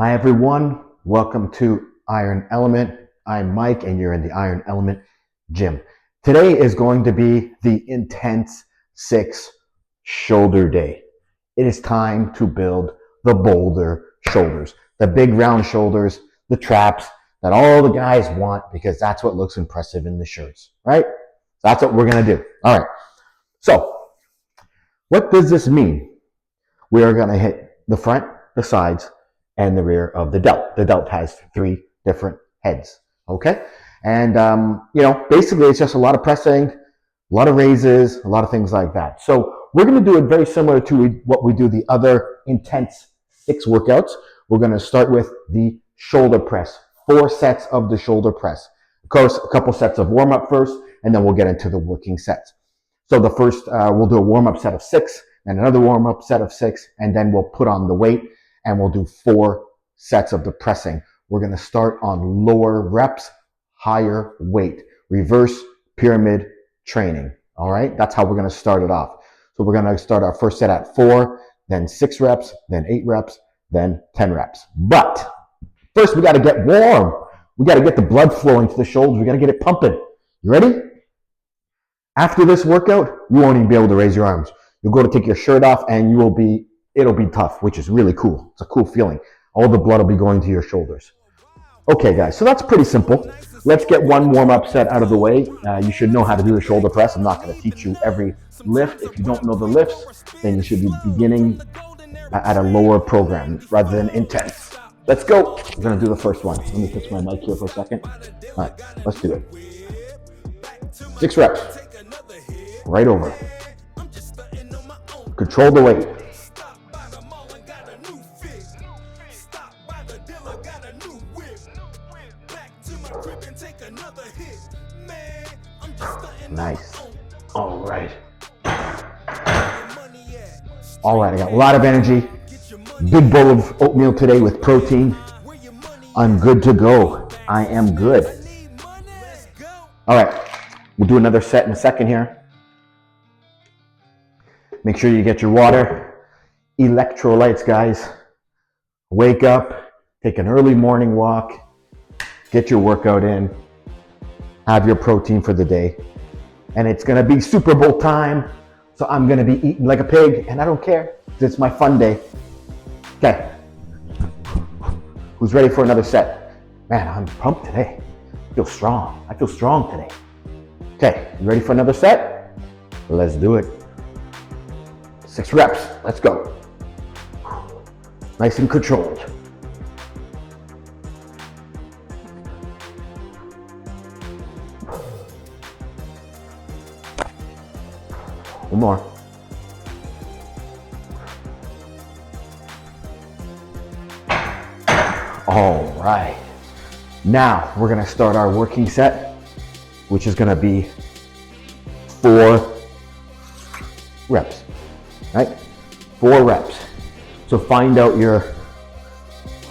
Hi everyone, welcome to Iron Element. I'm Mike and you're in the Iron Element gym. Today is going to be the INTENSE6 shoulder day. It is time to build the boulder shoulders, the big round shoulders, the traps that all the guys want because that's what looks impressive in the shirts, right? That's what we're gonna do. All right, so what does this mean? We are gonna hit the front, the sides, and the rear of the delt. The delt has 3 different heads, okay? And, basically it's just a lot of pressing, a lot of raises, a lot of things like that. So we're gonna do it very similar to what we do the other INTENSE6 workouts. We're gonna start with the shoulder press, 4 sets of the shoulder press. Of course, a couple sets of warm-up first, and then we'll get into the working sets. So the first, we'll do a warm-up set of 6, and another warm-up set of 6, and then we'll put on the weight, and we'll do 4 sets of the pressing. We're gonna start on lower reps, higher weight, reverse pyramid training, all right? That's how we're gonna start it off. So we're gonna start our first set at 4, then 6 reps, then 8 reps, then 10 reps. But first we gotta get warm. We gotta get the blood flowing to the shoulders. We gotta get it pumping. You ready? After this workout, you won't even be able to raise your arms. You'll go to take your shirt off and it'll be tough, which is really cool. It's a cool feeling. All the blood will be going to your shoulders. Okay, guys, so that's pretty simple. Let's get one warm-up set out of the way. You should know how to do the shoulder press. I'm not going to teach you every lift. If you don't know the lifts, then you should be beginning at a lower program rather than intense. Let's go. We're going to do the first one. Let me fix my mic here for a second. All right, let's do it. 6 reps. Right over. Control the weight. Nice. All right. I got a lot of energy. Big bowl of oatmeal today with protein. I'm good to go. I am good. All right. We'll do another set in a second here. Make sure you get your water. Electrolytes, guys. Wake up. Take an early morning walk. Get your workout in. Have your protein for the day. And it's gonna be Super Bowl time, so I'm gonna be eating like a pig, and I don't care. It's my fun day. Okay. Who's ready for another set? Man, I'm pumped today. I feel strong. I feel strong today. Okay, you ready for another set? Let's do it. 6 reps. Let's go. Nice and controlled. One more. All right. Now we're gonna start our working set, which is gonna be 4 reps, right? 4 reps. So find out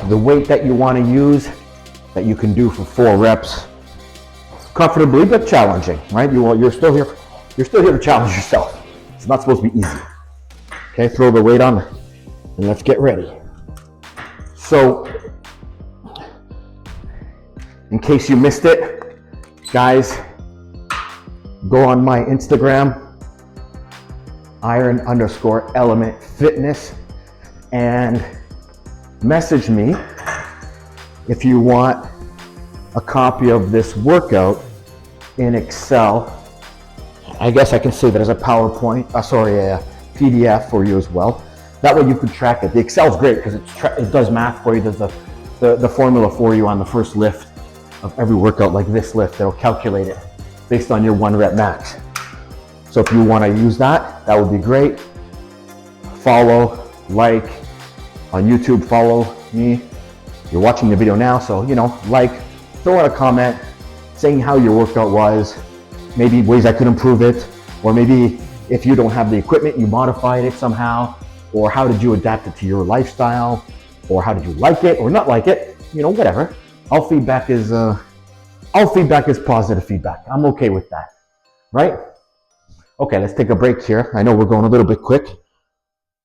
the weight that you wanna use that you can do for 4 reps comfortably, but challenging, right? You're still here to challenge yourself. It's not supposed to be easy. Okay, throw the weight on and let's get ready. So, in case you missed it, guys, go on my Instagram, Iron_Element Fitness, and message me if you want a copy of this workout in Excel. I guess I can say that as a PowerPoint, a PDF for you as well. That way you can track it. The Excel's great because it does math for you. There's the formula for you on the first lift of every workout, like this lift. It'll calculate it based on your 1 rep max. So if you want to use that, that would be great. Follow, like on YouTube, follow me. You're watching the video now, so like, throw in a comment saying how your workout was. Maybe ways I could improve it, or maybe if you don't have the equipment, you modified it somehow, or how did you adapt it to your lifestyle, or how did you like it or not like it, whatever. All feedback is positive feedback. I'm okay with that, right? Okay, let's take a break here. I know we're going a little bit quick.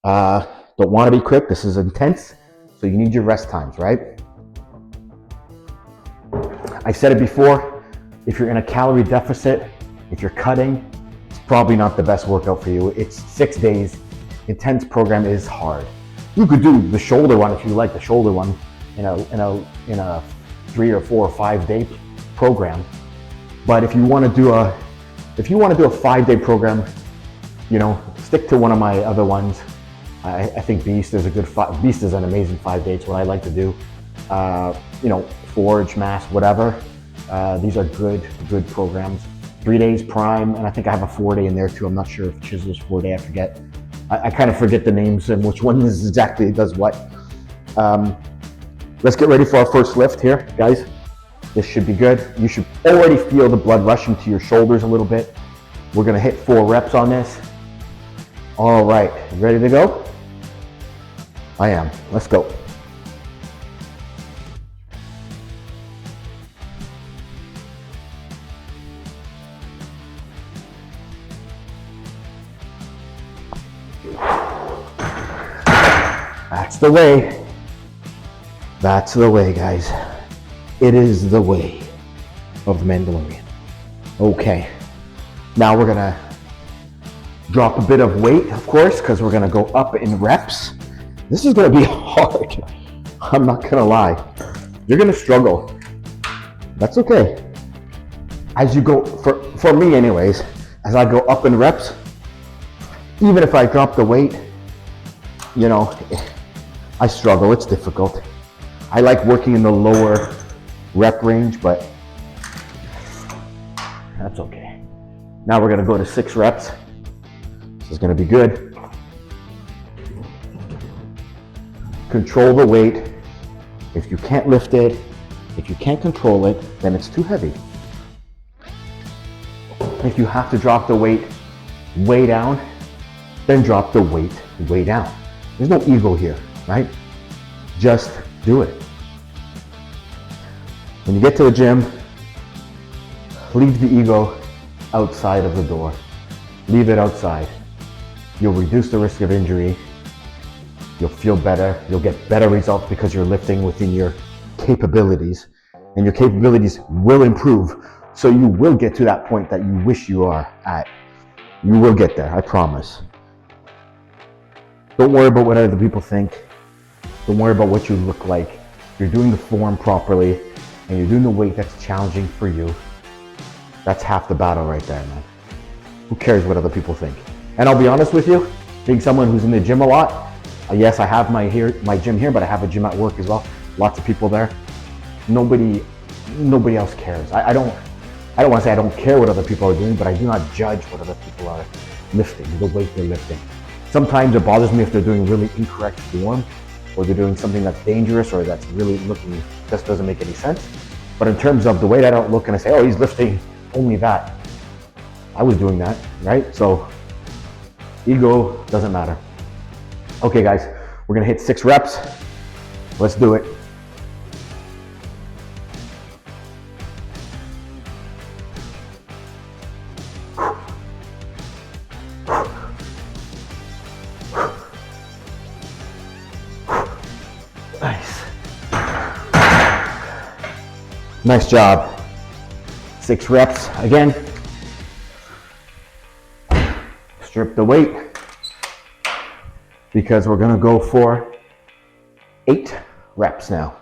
Don't want to be quick. This is intense. So So you need your rest times, right? I've said it before, if you're in a calorie deficit, if you're cutting, it's probably not the best workout for you. It's 6 days. Intense program is hard. You could do the shoulder one if you like the shoulder one in a 3 or 4 or 5 day program. But if you want to do a 5-day program, stick to one of my other ones. I think Beast is Beast is an amazing 5 day. It's what I like to do. Forge, Mass, whatever. These are good programs. 3 days Prime, and I think I have a 4-day in there too. I'm not sure if Chisel's 4-day, I forget. I kind of forget the names and which one is exactly does what. Let's get ready for our first lift here, guys. This should be good. You should already feel the blood rushing to your shoulders a little bit. We're gonna hit 4 reps on this. All right, ready to go? I am, let's go. That's the way. That's the way, guys. It is the way of the Mandalorian. Okay, now we're gonna drop a bit of weight, of course, because we're gonna go up in reps. This is gonna be hard. I'm not gonna lie. You're gonna struggle. That's okay. As you go, for me anyways, as I go up in reps, even if I drop the weight, I struggle, it's difficult. I like working in the lower rep range, but that's okay. Now we're gonna go to 6 reps. This is gonna be good. Control the weight. If you can't lift it, if you can't control it, then it's too heavy. If you have to drop the weight way down, then drop the weight way down. There's no ego here, right? Just do it. When you get to the gym, leave the ego outside of the door. Leave it outside. You'll reduce the risk of injury. You'll feel better. You'll get better results because you're lifting within your capabilities, and your capabilities will improve. So you will get to that point that you wish you are at. You will get there, I promise. Don't worry about what other people think. Don't worry about what you look like. If you're doing the form properly and you're doing the weight that's challenging for you, that's half the battle right there, man. Who cares what other people think? And I'll be honest with you, being someone who's in the gym a lot, yes, I have my gym here, but I have a gym at work as well. Lots of people there. Nobody else cares. I don't want to say I don't care what other people are doing, but I do not judge what other people are lifting, the weight they're lifting. Sometimes it bothers me if they're doing really incorrect form, or they're doing something that's dangerous, or that's really looking, just doesn't make any sense. But in terms of the weight, I don't look and I say, oh, he's lifting only that. I was doing that, right? So ego doesn't matter. Okay, guys, we're gonna hit 6 reps. Let's do it. Nice job. 6 reps again. Strip the weight because we're gonna go for 8 reps now.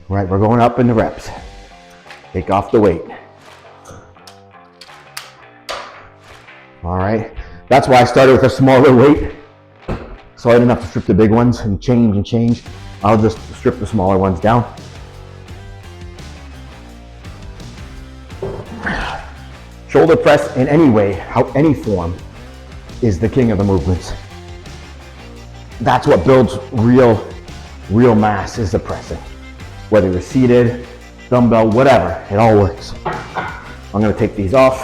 All right, we're going up in the reps. Take off the weight. All right, that's why I started with a smaller weight, so I didn't have to strip the big ones and change. I'll just strip the smaller ones down. Shoulder press in any way, any form, is the king of the movements. That's what builds real mass, is the pressing. Whether you're seated, dumbbell, whatever, it all works. I'm gonna take these off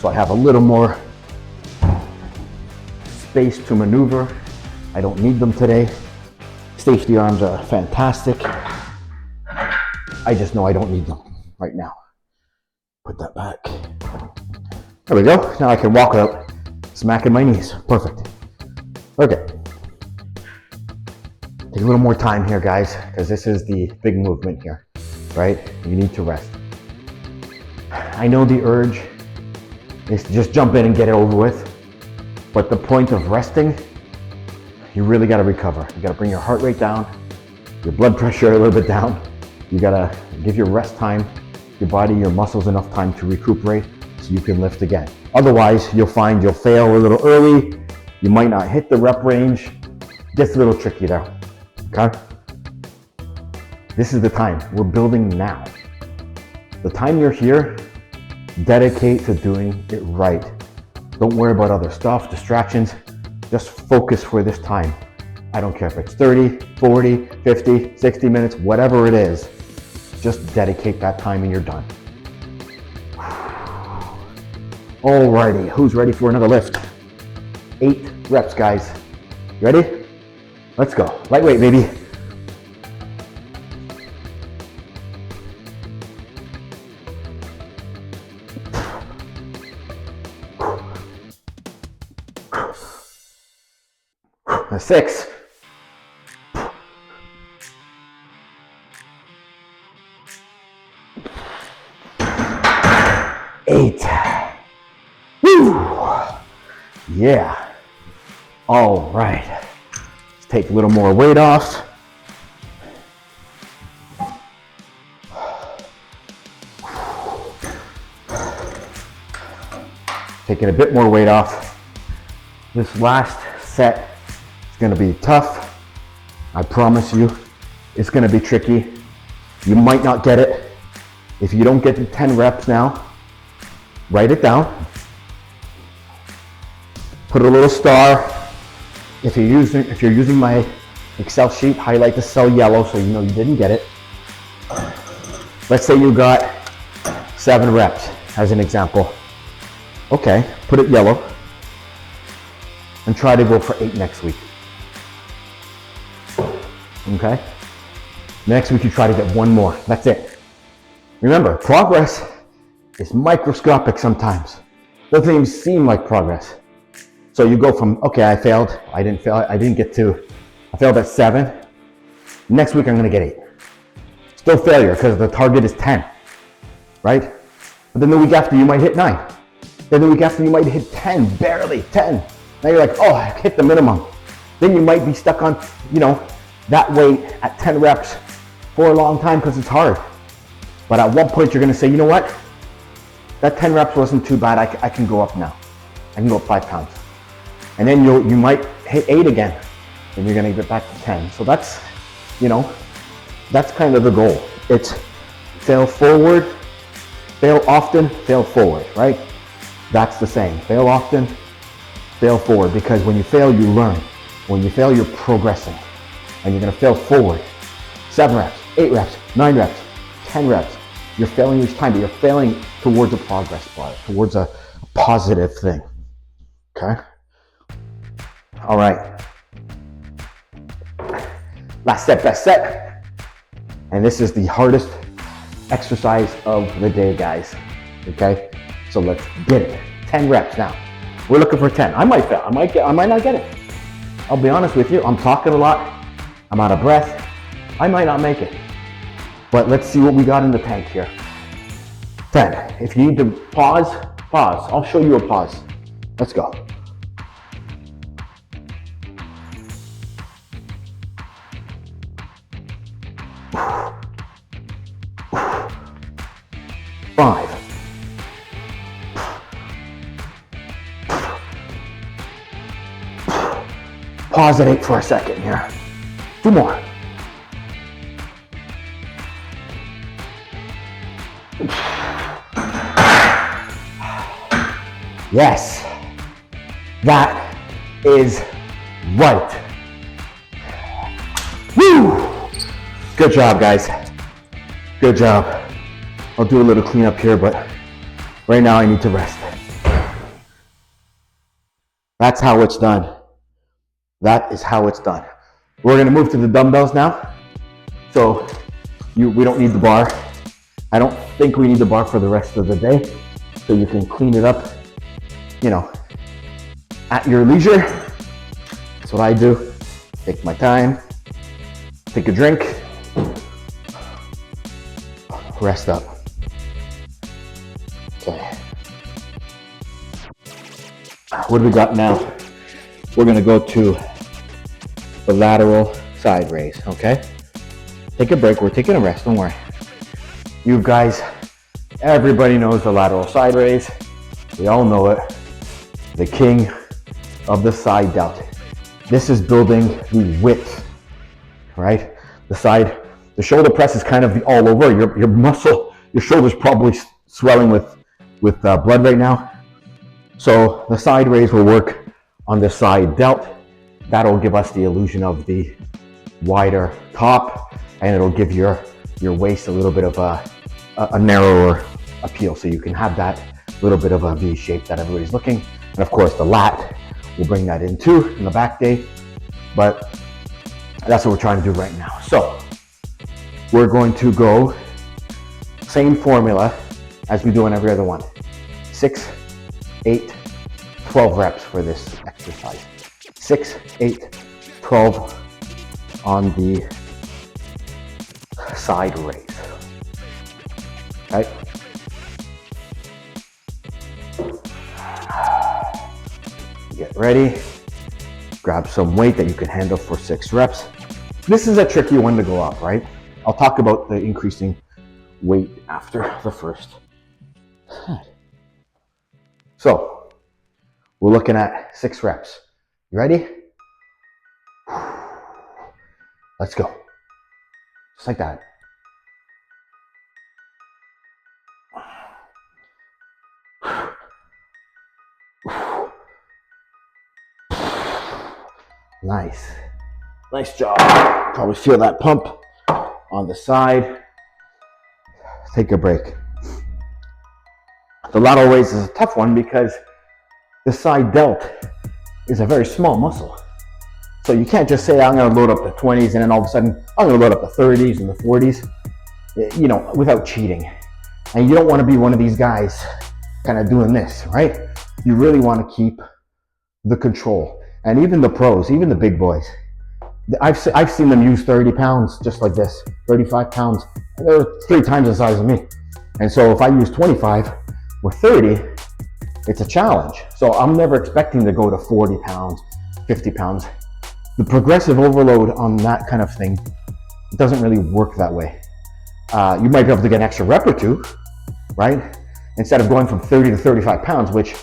so I have a little more space to maneuver. I don't need them today. Safety arms are fantastic. I just know I don't need them right now. Put that back. There we go. Now I can walk without smacking my knees. Perfect. Okay. Take a little more time here, guys, because this is the big movement here, right? You need to rest. I know the urge is to just jump in and get it over with, but the point of resting, you really got to recover. You got to bring your heart rate down, your blood pressure a little bit down. You got to give your rest time, your body, your muscles enough time to recuperate so you can lift again. Otherwise, you'll find you'll fail a little early. You might not hit the rep range. Gets a little tricky there, okay? This is the time. We're building now. The time you're here, dedicate to doing it right. Don't worry about other stuff, distractions. Just focus for this time. I don't care if it's 30, 40, 50, 60 minutes, whatever it is. Just dedicate that time and you're done. Alrighty, who's ready for another lift? 8 reps, guys. You ready? Let's go. Lightweight, baby. A 6. 8. Woo! Yeah. All right. Let's take a little more weight off. Taking a bit more weight off. This last set is going to be tough. I promise you, it's going to be tricky. You might not get it. If you don't get to 10 reps now, write it down. Put a little star. If you're using my Excel sheet, highlight the cell yellow so you know you didn't get it. Let's say you got 7 reps as an example. Okay, put it yellow and try to go for 8 next week. Okay? Next week you try to get 1 more. That's it. Remember, progress is microscopic sometimes. Doesn't even seem like progress. So you go from, okay, I failed, I failed at 7. Next week I'm gonna get 8. Still failure because the target is 10, right? But then the week after you might hit 9. Then the week after you might hit 10, barely 10. Now you're like, oh, I hit the minimum. Then you might be stuck on, that weight at 10 reps for a long time because it's hard. But at one point you're gonna say, you know what? That 10 reps wasn't too bad, I can go up now. I can go up 5 pounds. And then you might hit 8 again, and you're gonna get back to 10. So that's, that's kind of the goal. It's fail forward, fail often, fail forward, right? That's the saying. Fail often, fail forward, because when you fail, you learn. When you fail, you're progressing, and you're gonna fail forward. 7 reps, 8 reps, 9 reps, 10 reps. You're failing each time, but you're failing towards a progress bar, towards a positive thing, okay? All right. Last set, best set. And this is the hardest exercise of the day, guys, okay? So let's get it. 10 reps now. We're looking for 10. I might fail, I might not get it. I'll be honest with you, I'm talking a lot, I'm out of breath, I might not make it. But let's see what we got in the tank here. 10. If you need to pause. I'll show you a pause. Let's go. Five. Pause at 8 for a second here. 2 more. Yes, that is right. Woo! Good job, guys. Good job. I'll do a little cleanup here, but right now I need to rest. That's how it's done. That is how it's done. We're gonna move to the dumbbells now. So we don't need the bar. I don't think we need the bar for the rest of the day. So you can clean it up, at your leisure. That's what I do. Take my time, Take a drink. Rest up. Okay. What do we got now? We're gonna go to the lateral side raise, okay? Take a break, we're taking a rest, don't worry. You guys, everybody knows the lateral side raise. We all know it. The king of the side delt. This is building the width, right? The shoulder press is kind of all over. Your muscle, your shoulder's probably swelling with blood right now. So the side raise will work on the side delt. That'll give us the illusion of the wider top, and it'll give your waist a little bit of a narrower appeal. So you can have that little bit of a V shape that everybody's looking. And of course the lat will bring that in too in the back day. But that's what we're trying to do right now. So we're going to go same formula as we do on every other one. 6, 8, 12 reps for this exercise. 6, 8, 12 on the side raise. Okay. Get ready. Grab some weight that you can handle for 6 reps. This is a tricky one to go up, right? I'll talk about the increasing weight after the first set. So, we're looking at 6 reps. You ready? Let's go. Just like that. Nice. Nice job. Probably feel that pump on the side. Take a break. The lateral raise is a tough one because the side delt is a very small muscle. So you can't just say, I'm going to load up the 20s and then all of a sudden I'm going to load up the 30s and the 40s, you know, without cheating. And you don't want to be one of these guys kind of doing this, right? You really want to keep the control. And even the pros, even the big boys, I've seen them use 30 pounds just like this, 35 pounds. They're 3 times the size of me. And so if I use 25 or 30, it's a challenge. So I'm never expecting to go to 40 pounds, 50 pounds. The progressive overload on that kind of thing doesn't really work that way. You might be able to get an extra rep or 2, right? Instead of going from 30 to 35 pounds, which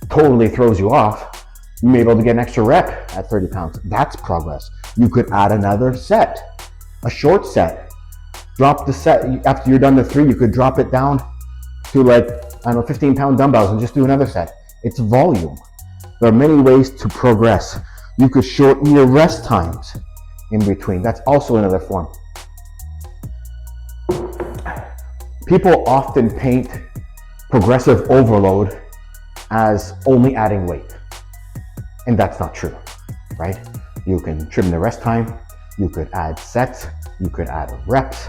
totally throws you off, you may be able to get an extra rep at 30 pounds. That's progress. You could add another set, a short set. Drop the set, after you're done the 3, you could drop it down to like, I don't know, 15-pound dumbbells and just do another set. It's volume. There are many ways to progress. You could shorten your rest times in between. That's also another form. People often paint progressive overload as only adding weight. And that's not true, right? You can trim the rest time. You could add sets. You could add reps.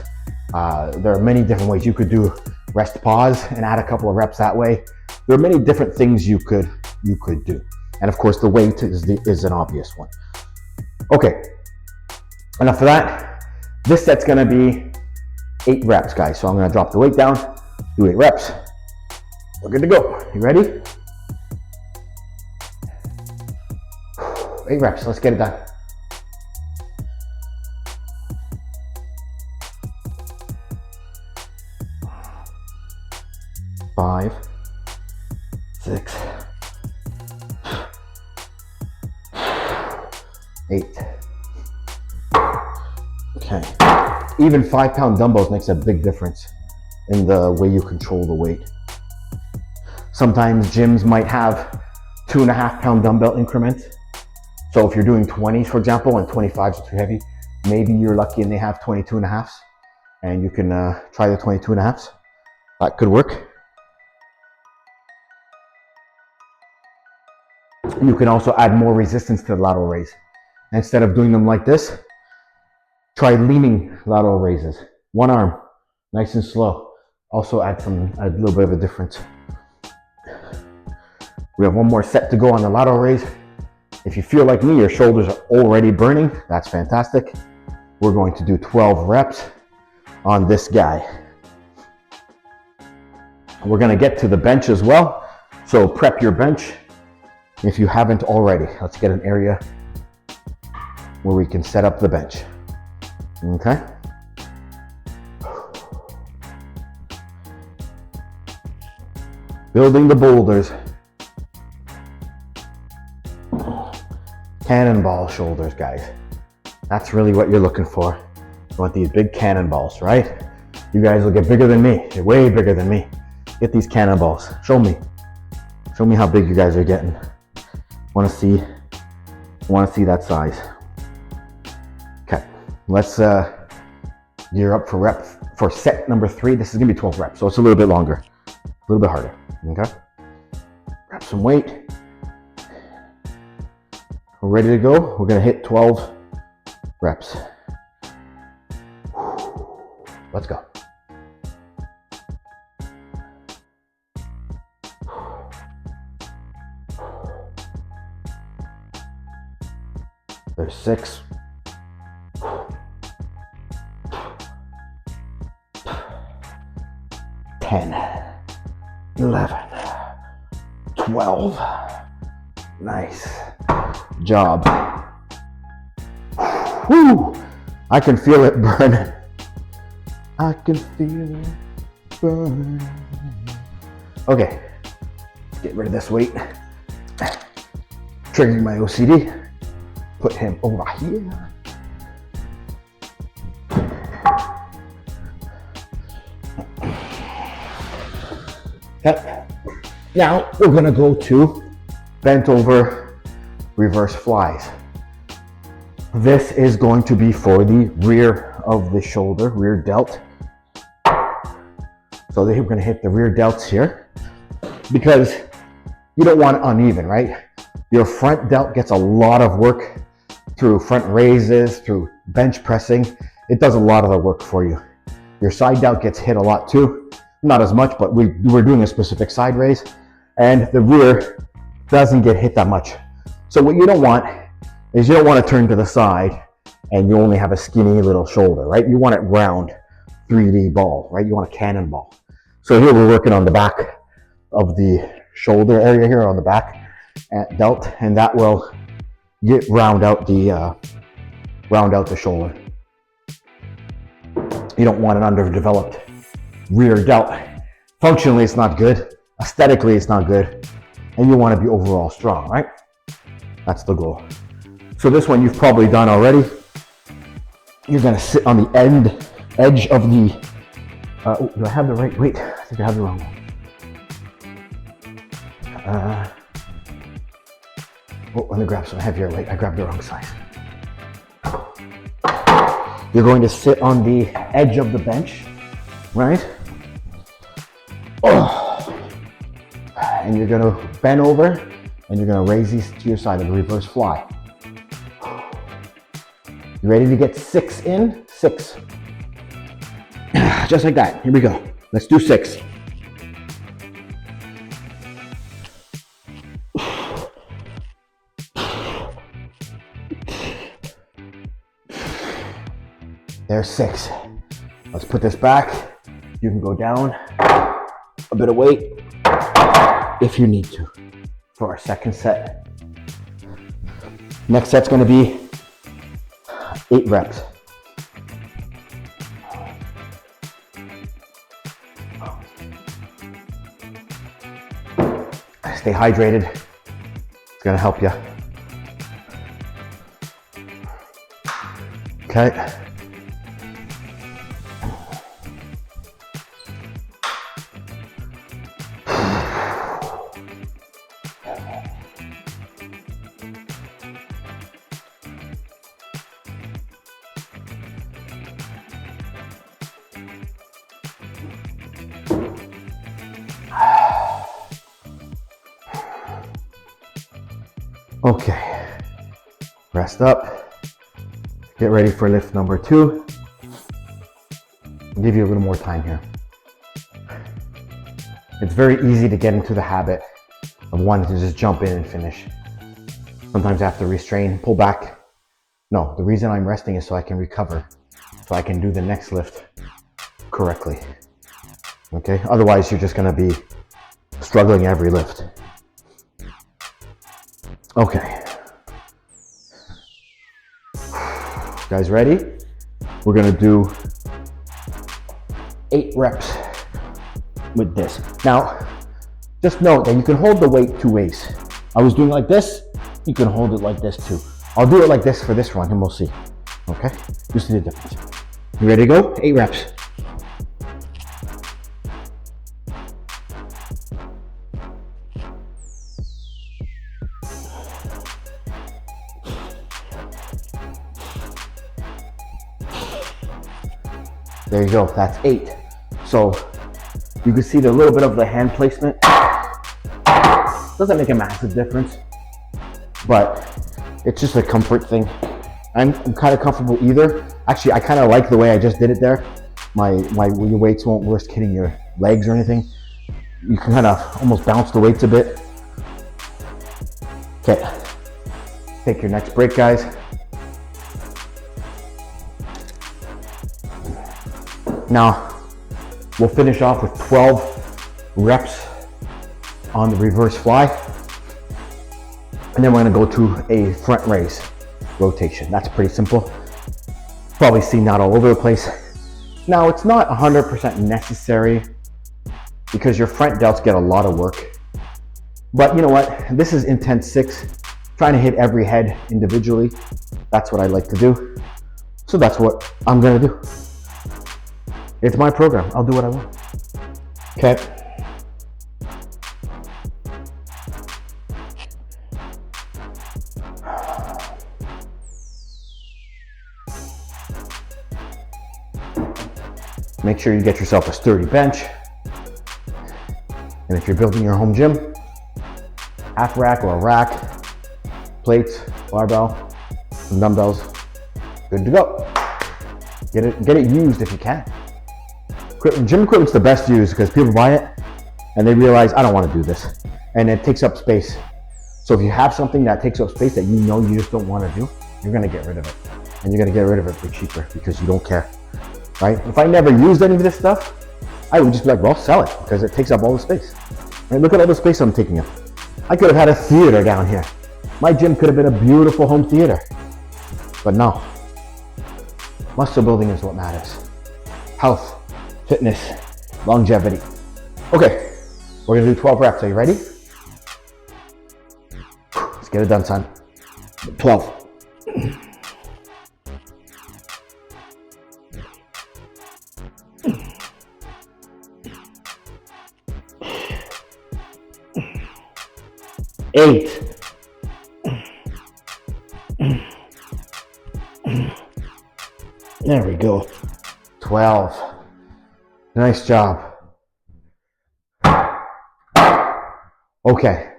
There are many different ways. You could do rest pause and add a couple of reps that way. There are many different things you could do. And of course, the weight is an obvious one. Okay, enough of that. This set's gonna be 8 reps, guys. So I'm gonna drop the weight down, do 8 reps. We're good to go. You ready? 8 reps, let's get it done. Five, 6, 8. Okay. Even 5-pound dumbbells makes a big difference in the way you control the weight. Sometimes gyms might have 2.5-pound dumbbell increments. So if you're doing 20s, for example, and 25s are too heavy, maybe you're lucky and they have 22.5s, and you can try the 22.5s. That could work. You can also add more resistance to the lateral raise. Instead of doing them like this, try leaning lateral raises. One arm, nice and slow. Also add a little bit of a difference. We have one more set to go on the lateral raise. If you feel like me, your shoulders are already burning, that's fantastic. we're going to do 12 reps on this guy. We're gonna get to the bench as well, so prep your bench if you haven't already. Let's get an area where we can set up the bench, okay? Building the boulders. Cannonball shoulders, guys. That's really what you're looking for. You want these big cannonballs, right? You guys will get bigger than me. You're way bigger than me. Get these cannonballs. Show me. Show me how big you guys are getting. Want to see that size. Okay, let's gear up for set number 3. This is gonna be 12 reps, so it's a little bit longer, a little bit harder. Okay, grab some weight. We're ready to go. We're gonna hit 12 reps. Let's go. There's 6. 10. 11. 12. Nice job. Whew. I can feel it burning. I can feel it burning. Okay, get rid of this weight. Triggering my OCD. Put him over here. Okay. Now we're gonna go to bent over reverse flies. This is going to be for the rear of the shoulder, rear delt. So we're gonna hit the rear delts here because you don't want it uneven, right? Your front delt gets a lot of work through front raises, through bench pressing. It does a lot of the work for you. Your side delt gets hit a lot too. Not as much, but we're doing a specific side raise, and the rear doesn't get hit that much. So what you don't want is you don't want to turn to the side and you only have a skinny little shoulder, right? You want it round, 3D ball, right? You want a cannonball. So here we're working on the back of the shoulder area here on the back delt, and that will round out the shoulder. You don't want an underdeveloped rear delt. Functionally, it's not good. Aesthetically, it's not good. And you want to be overall strong, right? That's the goal. So this one you've probably done already. You're going to sit on the edge of the, do I have the right? Wait, I think I have the wrong one. Let me grab some heavier weight. I grabbed the wrong size. You're going to sit on the edge of the bench, right? And you're gonna bend over and you're gonna raise these to your side of the reverse fly. You ready to get 6 in? 6. Just like that. Here we go. Let's do 6. There's 6. Let's put this back. You can go down a bit of weight if you need to for our second set. Next set's going to be 8 reps. Stay hydrated. It's going to help you. Okay. Okay, rest up, get ready for lift number 2. I'll give you a little more time here. It's very easy to get into the habit of wanting to just jump in and finish. Sometimes I have to restrain, pull back, No, the reason I'm resting is so I can recover, so I can do the next lift correctly. Okay, otherwise you're just gonna be struggling every lift. Okay. Guys ready? We're gonna do 8 reps with this. Now, just note that you can hold the weight 2 ways. I was doing it like this, you can hold it like this too. I'll do it like this for this run and we'll see. Okay? You see the difference. You ready to go? 8 reps. There you go, that's 8. So you can see the little bit of the hand placement. Doesn't make a massive difference, but it's just a comfort thing. I'm kind of comfortable either. Actually, I kind of like the way I just did it there. Your weights won't risk hitting your legs or anything. You can kind of almost bounce the weights a bit. Okay, take your next break, guys. Now, we'll finish off with 12 reps on the reverse fly. And then we're gonna go to a front raise rotation. That's pretty simple. Probably seen that all over the place. Now, it's not 100% necessary because your front delts get a lot of work. But you know what? This is Intense 6, trying to hit every head individually. That's what I like to do. So that's what I'm gonna do. It's my program. I'll do what I want. Okay. Make sure you get yourself a sturdy bench. And if you're building your home gym, half rack or a rack, plates, barbell, some dumbbells, good to go. Get it used if you can. Gym equipment's the best used because people buy it and they realize, I don't want to do this. And it takes up space. So if you have something that takes up space that you know you just don't want to do, you're going to get rid of it. And you're going to get rid of it for cheaper because you don't care, right? If I never used any of this stuff, I would just be like, well, sell it because it takes up all the space. Right? Look at all the space I'm taking up. I could have had a theater down here. My gym could have been a beautiful home theater. But no. Muscle building is what matters. Health. Fitness, longevity. Okay, we're gonna do 12 reps. Are you ready? Let's get it done, son. 12. Eight. There we go. 12. Nice job. Okay.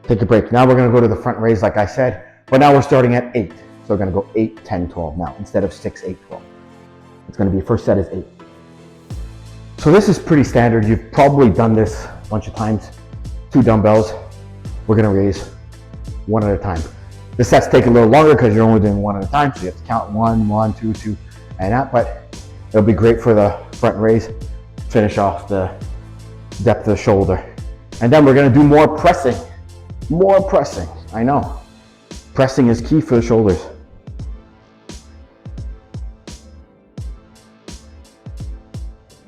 Take a break. Now we're going to go to the front raise like I said, but now we're starting at 8. So we're going to go 8, 10, 12 now instead of 6, 8, 12. It's going to be first set is 8. So this is pretty standard. You've probably done this a bunch of times. 2 dumbbells. We're going to raise 1 at a time. The sets take a little longer because you're only doing 1 at a time. So you have to count 1, 1, 2, 2. And that, but it'll be great for the front raise, finish off the depth of the shoulder. And then we're gonna do more pressing. More pressing, I know. Pressing is key for the shoulders.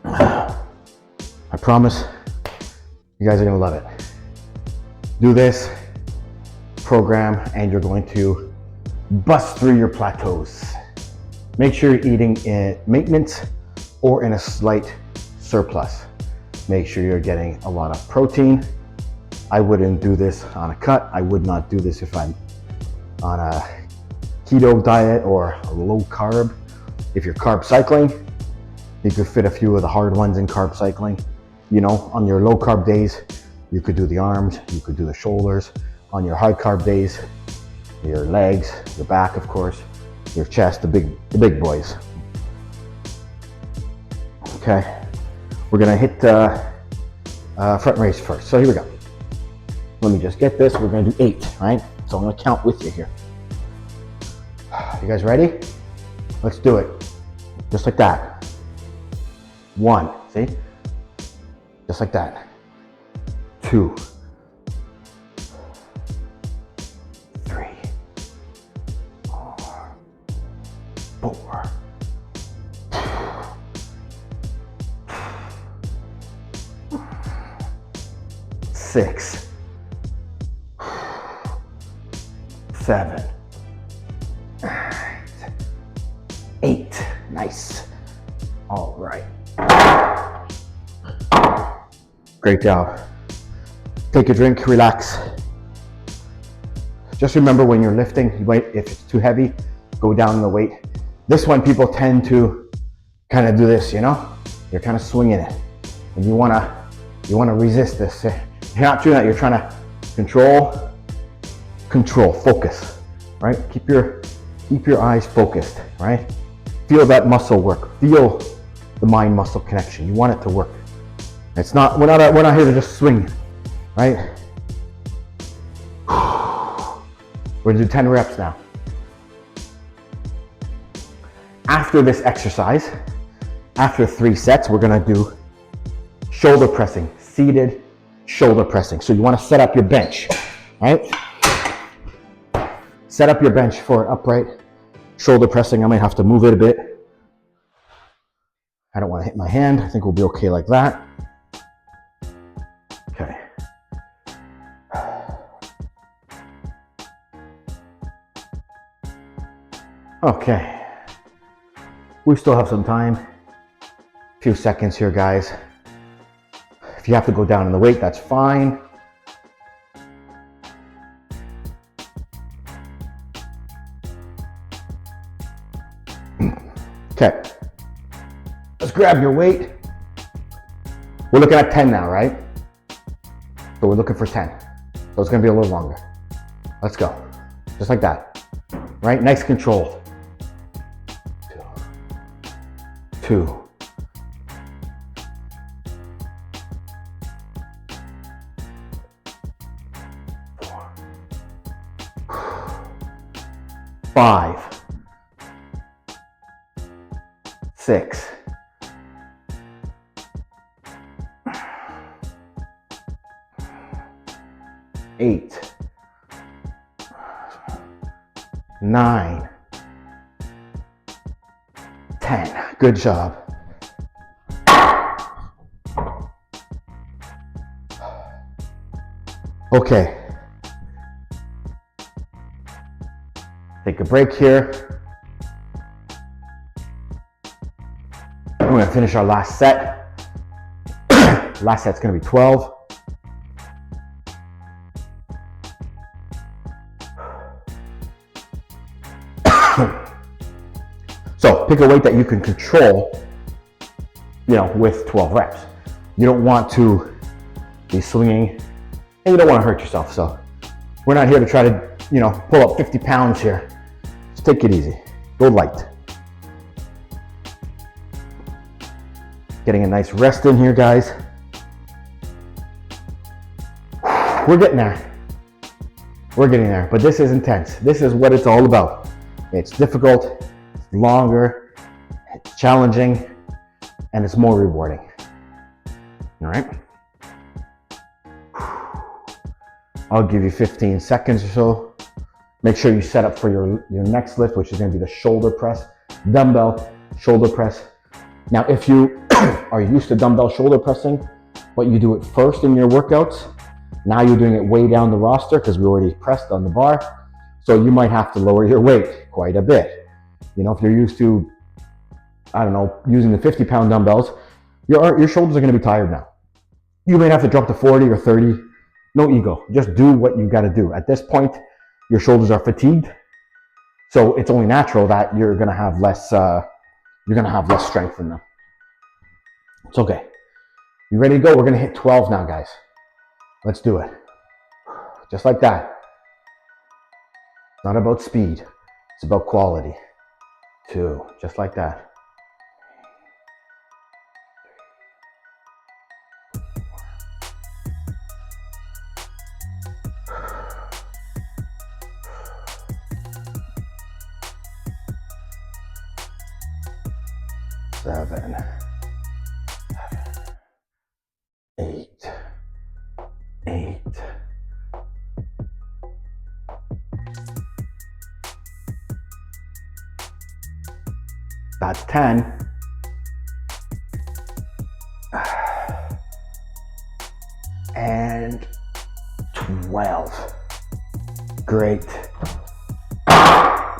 I promise you guys are gonna love it. Do this program and you're going to bust through your plateaus. Make sure you're eating in maintenance or in a slight surplus. Make sure you're getting a lot of protein. I wouldn't do this on a cut. I would not do this if I'm on a keto diet or a low carb. If you're carb cycling, you could fit a few of the hard ones in carb cycling. You know, on your low carb days, you could do the arms, you could do the shoulders. On your high carb days, your legs, your back, of course, your chest, the big boys. Okay, we're gonna hit front raise first. So here we go. Let me just get this. We're gonna do 8, right? So I'm gonna count with you here. You guys ready? Let's do it. Just like that. 1, see? Just like that. 2, 3, 4, 6, 7, 8. Nice. All right. Great job. Take a drink, relax. Just remember when you're lifting, if it's too heavy, go down in the weight. This one, people tend to kind of do this, you know? You're kind of swinging it. And you wanna resist this. You're not doing that, you're trying to control, focus, right? Keep your eyes focused, right? Feel that muscle work. Feel the mind-muscle connection. You want it to work. It's not, we're not here to just swing, right? We're gonna do 10 reps now. After this exercise, after 3 sets, we're gonna do shoulder pressing, seated shoulder pressing. So you wanna set up your bench, right? Set up your bench for upright shoulder pressing. I might have to move it a bit. I don't wanna hit my hand. I think we'll be okay like that. Okay. Okay. We still have some time. A few seconds here, guys. If you have to go down in the weight, that's fine. Okay. Let's grab your weight. We're looking at 10 now, right? So we're looking for 10. So it's gonna be a little longer. Let's go. Just like that. Right? Nice control. 2. 5, 6, 8, 9, 10. Good job. Okay. Take a break here. We're going to finish our last set. Last set's going to be 12. So pick a weight that you can control, with 12 reps. You don't want to be swinging and you don't want to hurt yourself. So we're not here to try to, pull up 50 pounds here. Just take it easy. Go light. Getting a nice rest in here, guys. We're getting there. We're getting there, but this is intense. This is what it's all about. It's difficult, it's longer, it's challenging, and it's more rewarding. All right? I'll give you 15 seconds or so. Make sure you set up for your next lift, which is going to be the shoulder press, dumbbell shoulder press. Now, if you are used to dumbbell shoulder pressing, but you do it first in your workouts, now you're doing it way down the roster because we already pressed on the bar. So you might have to lower your weight quite a bit. If you're used to, using the 50-pound dumbbells, your shoulders are going to be tired now. You may have to drop to 40 or 30. No ego. Just do what you got to do. At this point, your shoulders are fatigued, so it's only natural that you're going to have less. Strength in them. It's okay. You ready to go? We're going to hit 12 now, guys. Let's do it. Just like that. It's not about speed. It's about quality. 2, just like that. 3, 7, 8, 8. That's 10. And 12. Great.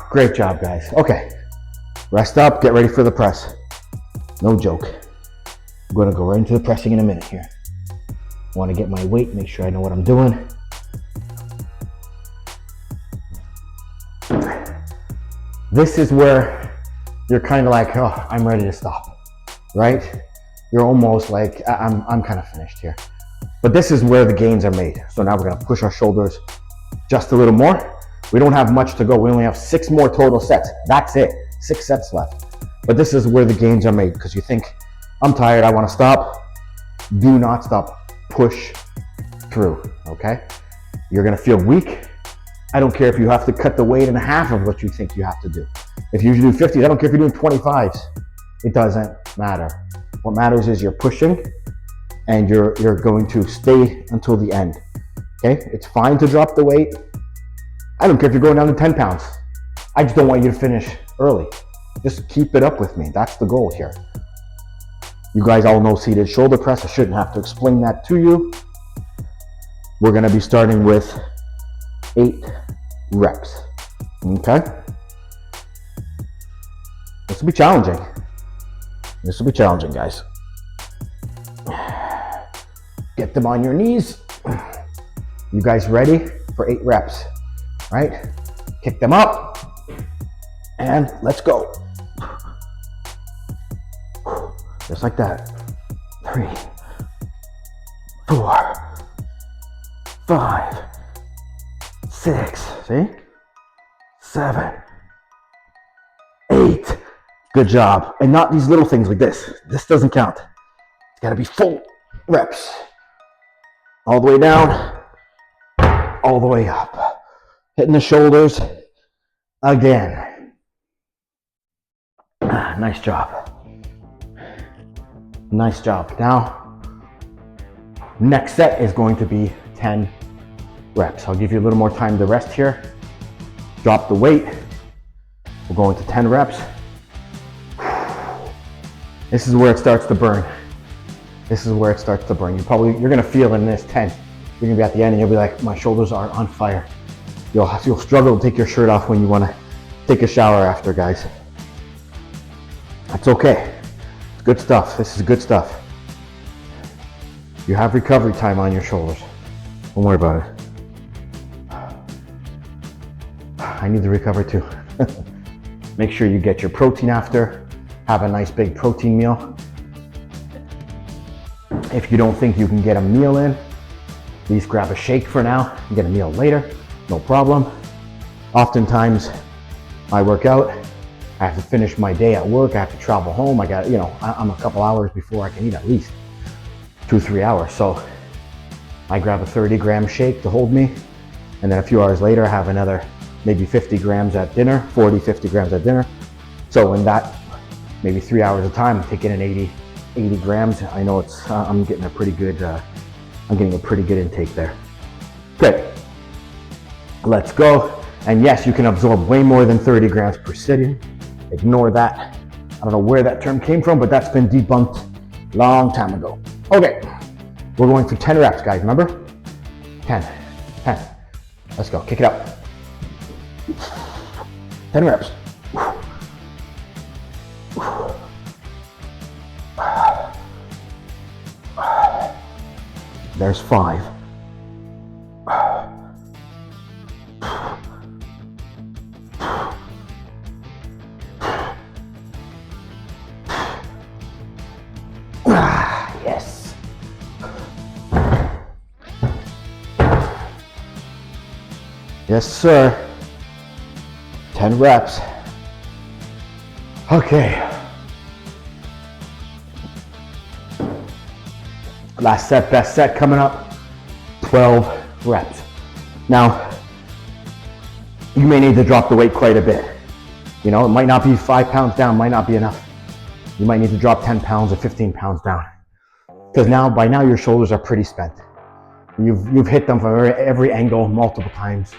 Great job, guys. Okay. Rest up, get ready for the press. No joke. I'm gonna go right into the pressing in a minute here. I wanna get my weight, make sure I know what I'm doing. This is where you're kind of like, oh, I'm ready to stop, right? You're almost like, I'm kind of finished here. But this is where the gains are made. So now we're gonna push our shoulders just a little more. We don't have much to go. We only have 6 more total sets. That's it, 6 sets left. But this is where the gains are made, because you think, I'm tired, I wanna stop. Do not stop, push through, okay? You're gonna feel weak. I don't care if you have to cut the weight in half of what you think you have to do. If you do 50s, I don't care if you're doing 25s. It doesn't matter. What matters is you're pushing and you're going to stay until the end, okay? It's fine to drop the weight. I don't care if you're going down to 10 pounds. I just don't want you to finish early. Just keep it up with me. That's the goal here. You guys all know seated shoulder press. I shouldn't have to explain that to you. We're gonna be starting with 8 reps, okay? This will be challenging. This will be challenging, guys. Get them on your knees. You guys ready for 8 reps, right? Kick them up and let's go. Just like that. 3, 4, 5, 6, see? 7, 8. Good job. And not these little things like this. This doesn't count. It's gotta be full reps. All the way down, all the way up. Hitting the shoulders again. Nice job. Nice job. Now, next set is going to be 10 reps. I'll give you a little more time to rest here. Drop the weight. We're going to 10 reps. This is where it starts to burn. This is where it starts to burn. You're gonna feel in this 10. You're gonna be at the end and you'll be like, my shoulders are on fire. You'll struggle to take your shirt off when you wanna take a shower after, guys. That's okay. It's good stuff. This is good stuff. You have recovery time on your shoulders. Don't worry about it. I need to recover too. Make sure you get your protein after. Have a nice big protein meal. If you don't think you can get a meal in, at least grab a shake for now and get a meal later, no problem. Oftentimes I work out, I have to finish my day at work, I have to travel home, I'm a couple hours before I can eat, at least 2-3 hours. So I grab a 30-gram shake to hold me, and then a few hours later I have another maybe 50 grams at dinner, 50 grams at dinner. So in that maybe 3 hours of time, I'm taking in 80 grams. I know I'm getting a pretty good intake there. Good. Let's go. And yes, you can absorb way more than 30 grams per sitting. Ignore that. I don't know where that term came from, but that's been debunked a long time ago. Okay, we're going for 10 reps, guys, remember? 10. Let's go, kick it up. 10 reps. There's 5. Yes. Yes, sir. 10 reps. Okay. Last set, best set coming up. 12 reps. Now, you may need to drop the weight quite a bit. You know, it might not be 5 pounds down, might not be enough. You might need to drop 10 pounds or 15 pounds down. Because by now your shoulders are pretty spent. You've hit them from every angle multiple times.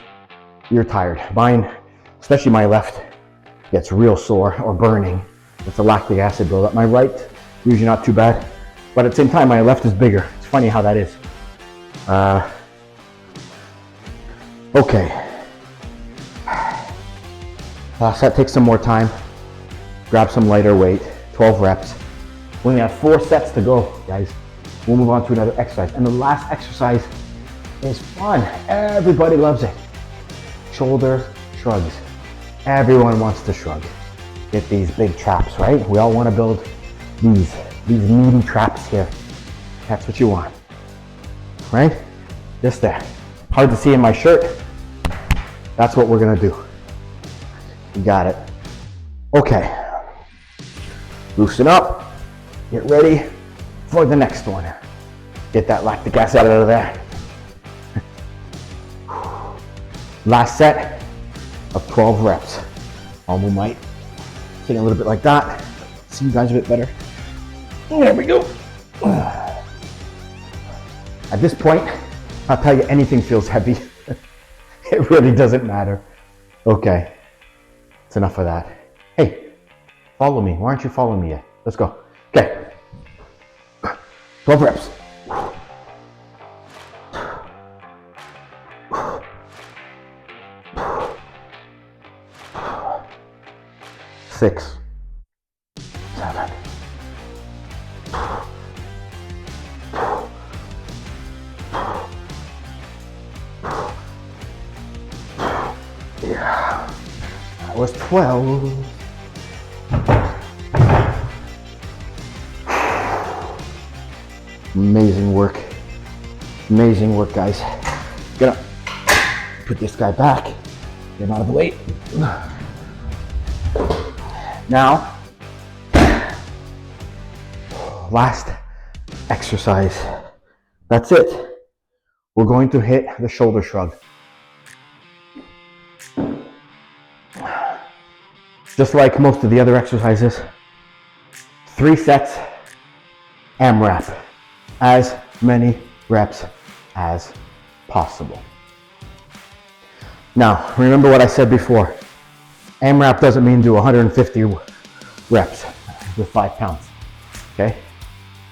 You're tired. Mine, especially my left, gets real sore or burning with the lactic acid buildup. My right, usually not too bad. But at the same time, my left is bigger. It's funny how that is. Okay. Last set, take some more time. Grab some lighter weight, 12 reps. We only have 4 sets to go, guys. We'll move on to another exercise. And the last exercise is fun. Everybody loves it. Shoulder shrugs. Everyone wants to shrug. Get these big traps, right? We all want to build these meaty traps here. That's what you want, right? Just there. Hard to see in my shirt. That's what we're gonna do. You got it. Okay. Loosen up. Get ready for the next one. Get that lactic acid out of there. Last set of 12 reps. I'll move my thing a little bit like that. See you guys a bit better. There we go. At this point, I'll tell you, anything feels heavy. It really doesn't matter. Okay, it's enough of that. Hey, follow me. Why aren't you following me yet? Let's go. Okay, 12 reps. 6, 7. Yeah, that was 12. Amazing work. Amazing work, guys. Gonna put this guy back. Get him out of the way. Now, last exercise. That's it. We're going to hit the shoulder shrug. Just like most of the other exercises, 3 sets, AMRAP. As many reps as possible. Now, remember what I said before. AMRAP doesn't mean do 150 reps with 5 pounds, okay?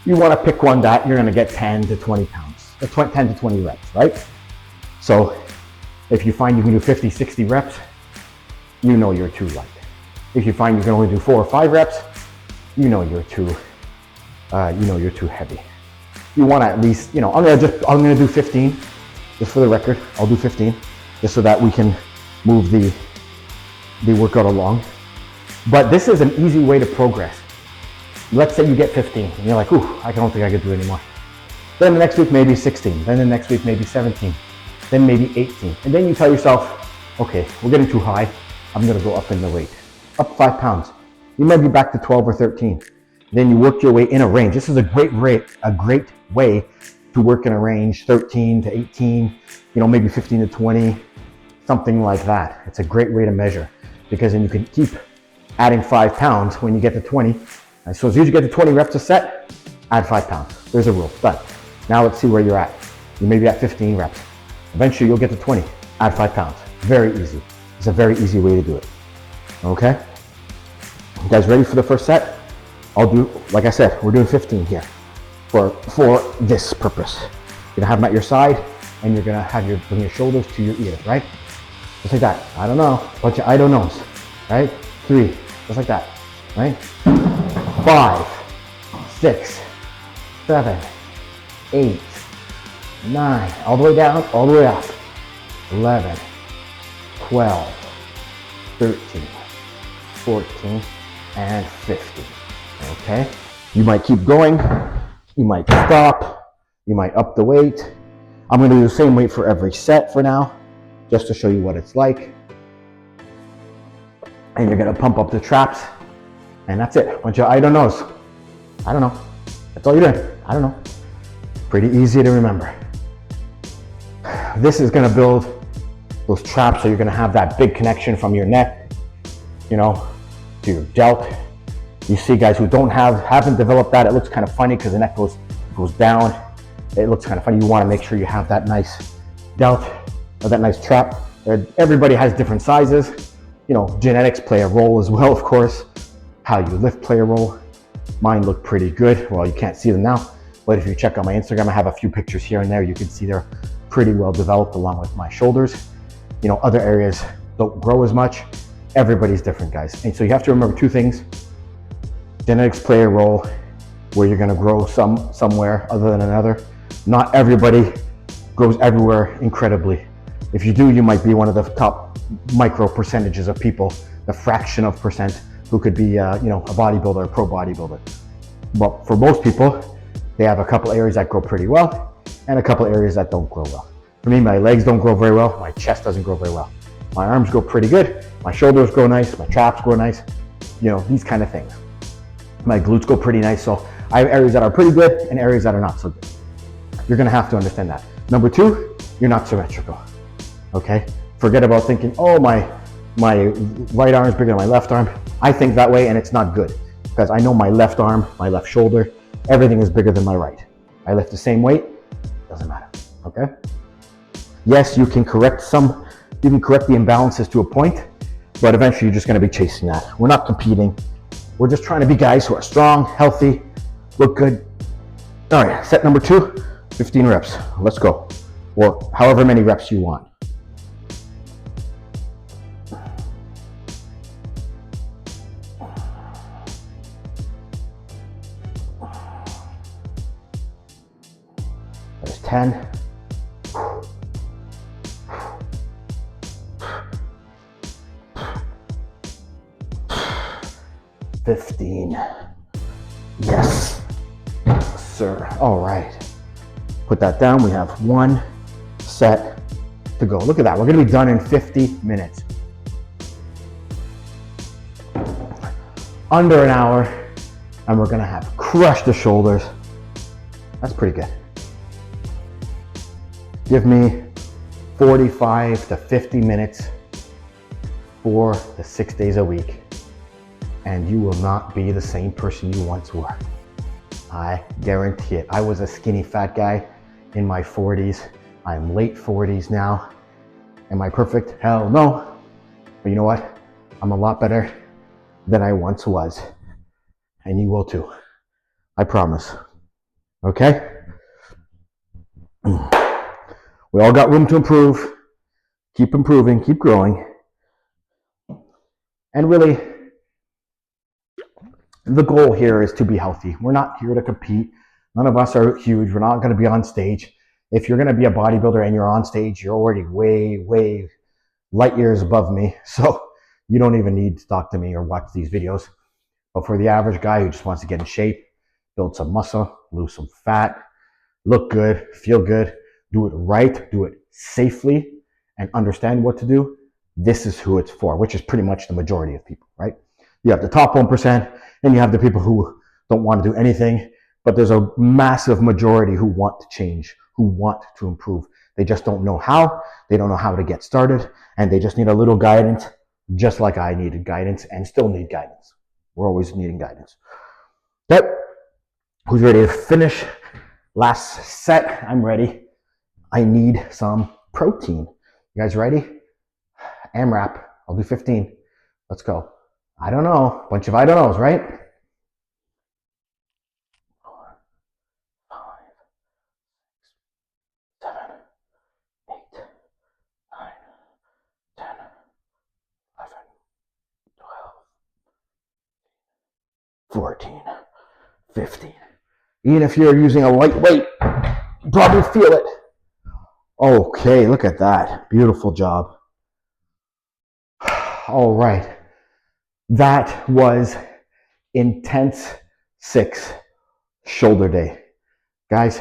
You want to pick one that you're going to get 10 to 20 pounds, 10 to 20 reps, right? So if you find you can do 50, 60 reps, you know you're too light. If you find you can only do 4 or 5 reps, you know you're too heavy. You want to at least, I'm gonna do 15, just for the record. I'll do 15, just so that we can move the workout along. But this is an easy way to progress. Let's say you get 15, and you're like, ooh, I don't think I could do anymore. Then the next week maybe 16, then the next week maybe 17, then maybe 18. And then you tell yourself, okay, we're getting too high. I'm gonna go up in the weight, up 5 pounds. You might be back to 12 or 13. Then you work your way in a range. This is a great way to work in a range, 13 to 18, maybe 15 to 20, something like that. It's a great way to measure, because then you can keep adding 5 pounds when you get to 20. And so as soon as you get to 20 reps a set, add 5 pounds. There's a rule. Done. Now let's see where you're at. You may be at 15 reps. Eventually you'll get to 20, add 5 pounds. Very easy. It's a very easy way to do it. Okay? You guys ready for the first set? I'll do, like I said, we're doing 15 here for this purpose. You're gonna have them at your side, and you're gonna bring your shoulders to your ears, right? Just like that. I don't know, bunch of I don't knows, right? 3, just like that, right? 5, 6, 7, 8, 9, all the way down, all the way up. 11, 12, 13, 14, and 15. Okay, you might keep going, you might stop, you might up the weight. I'm going to do the same weight for every set for now, just to show you what it's like. And you're going to pump up the traps, and that's it. Bunch of I don't knows. I don't know. That's all you're doing. I don't know. Pretty easy to remember. This is going to build those traps, so you're going to have that big connection from your neck, to your delt, You see guys who haven't developed that, it looks kind of funny because the neck goes down. It looks kind of funny. You want to make sure you have that nice delt or that nice trap. Everybody has different sizes. You know, genetics play a role as well, of course. How you lift play a role. Mine look pretty good. Well, you can't see them now, but if you check out my Instagram, I have a few pictures here and there. You can see they're pretty well developed along with my shoulders. You know, other areas don't grow as much. Everybody's different, guys. And so you have to remember two things. Genetics play a role where you're gonna grow somewhere other than another. Not everybody grows everywhere incredibly. If you do, you might be one of the top micro percentages of people, the fraction of percent who could be a bodybuilder, a pro bodybuilder. But for most people, they have a couple areas that grow pretty well and a couple areas that don't grow well. For me, my legs don't grow very well. My chest doesn't grow very well. My arms grow pretty good. My shoulders grow nice. My traps grow nice. You know, these kind of things. My glutes go pretty nice. So I have areas that are pretty good and areas that are not so good. You're gonna have to understand that. Number two, you're not symmetrical, okay? Forget about thinking, oh, my right arm is bigger than my left arm. I think that way and it's not good because I know my left arm, my left shoulder, everything is bigger than my right. I lift the same weight, doesn't matter, okay? Yes, you can correct the imbalances to a point, but eventually you're just gonna be chasing that. We're not competing. We're just trying to be guys who are strong, healthy, look good. All right, set number 2, 15 reps. Let's go. Or however many reps you want. There's 10. 15. Yes, sir. All right. Put that down. We have 1 set to go. Look at that. We're going to be done in 50 minutes. Under an hour, and we're going to have crushed the shoulders. That's pretty good. Give me 45 to 50 minutes 4 to 6 days a week, and you will not be the same person you once were. I guarantee it. I was a skinny fat guy in my 40s. I'm late 40s now. Am I perfect? Hell no. But you know what? I'm a lot better than I once was. And you will too. I promise. Okay? We all got room to improve. Keep improving, keep growing. And really, the goal here is to be healthy. We're not here to compete. None of us are huge. We're not going to be on stage. If you're going to be a bodybuilder and you're on stage, you're already way, way light years above me. So you don't even need to talk to me or watch these videos. But for the average guy who just wants to get in shape, build some muscle, lose some fat, look good, feel good, do it right, do it safely, and understand what to do, this is who it's for, which is pretty much the majority of people, right? You have the top 1%, and you have the people who don't want to do anything, but there's a massive majority who want to change, who want to improve. They just don't know how, they don't know how to get started, and they just need a little guidance, just like I needed guidance and still need guidance. We're always needing guidance. Okay, who's ready to finish? Last set, I'm ready. I need some protein. You guys ready? AMRAP, I'll do 15. Let's go. I don't know, bunch of I don't knows, right? 4, 5, 6, 7, 8, 9, 10, 11, 12, 14, 15. Even if you're using a light weight, you probably feel it. Okay, look at that. Beautiful job. All right. That was Intense 6 Shoulder Day. Guys,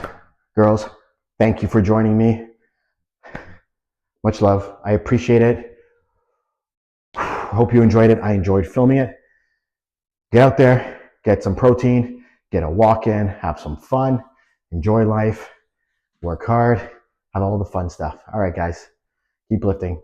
girls, thank you for joining me. Much love. I appreciate it. Hope you enjoyed it. I enjoyed filming it. Get out there, get some protein, get a walk in, have some fun, enjoy life, work hard, have all the fun stuff. All right, guys, keep lifting.